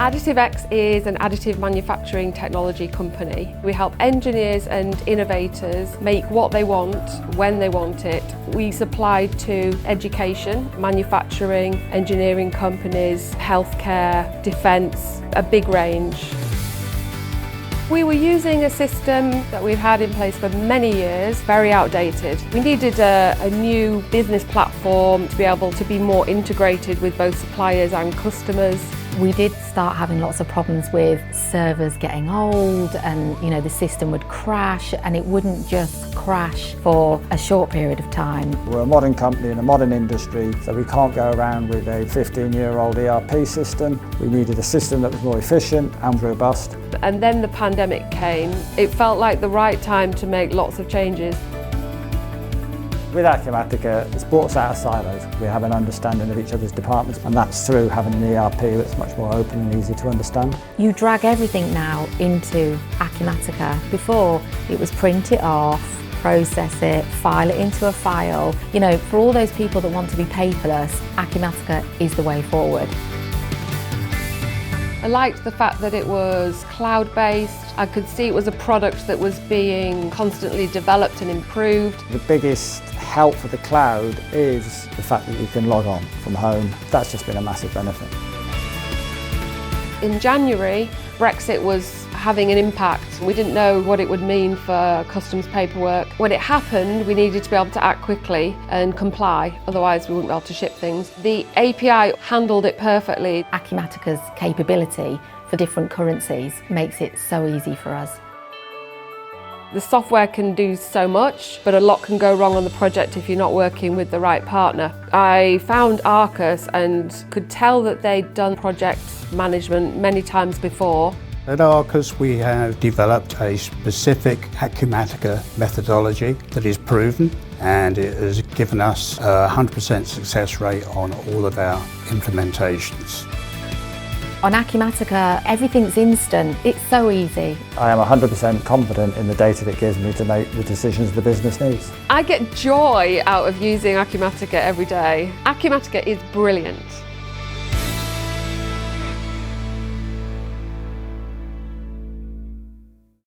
Additive-X is an additive manufacturing technology company. We help engineers and innovators make what they want, when they want it. We supply to education, manufacturing, engineering companies, healthcare, defence, a big range. We were using a system that we've had in place for many years, very outdated. We needed a new business platform to be able to be more integrated with both suppliers and customers. We did start having lots of problems with servers getting old and the system would crash, and it wouldn't just crash for a short period of time. We're a modern company in a modern industry, so we can't go around with a 15-year-old ERP system. We needed a system that was more efficient and robust. And then the pandemic came. It felt like the right time to make lots of changes. With Acumatica, it's brought us out of silos. We have an understanding of each other's departments, and that's through having an ERP that's much more open and easy to understand. You drag everything now into Acumatica. Before, it was print it off, process it, file it into a file. For all those people that want to be paperless, Acumatica is the way forward. I liked the fact that it was cloud-based. I could see it was a product that was being constantly developed and improved. The biggest help for the cloud is the fact that you can log on from home. That's just been a massive benefit. In January, Brexit was having an impact. We didn't know what it would mean for customs paperwork. When it happened, we needed to be able to act quickly and comply, otherwise we wouldn't be able to ship things. The API handled it perfectly. Acumatica's capability for different currencies makes it so easy for us. The software can do so much, but a lot can go wrong on the project if you're not working with the right partner. I found Arcus and could tell that they'd done project management many times before. At Arcus, we have developed a specific Acumatica methodology that is proven, and it has given us a 100% success rate on all of our implementations. On Acumatica, everything's instant. It's so easy. I am 100% confident in the data that gives me to make the decisions the business needs. I get joy out of using Acumatica every day. Acumatica is brilliant.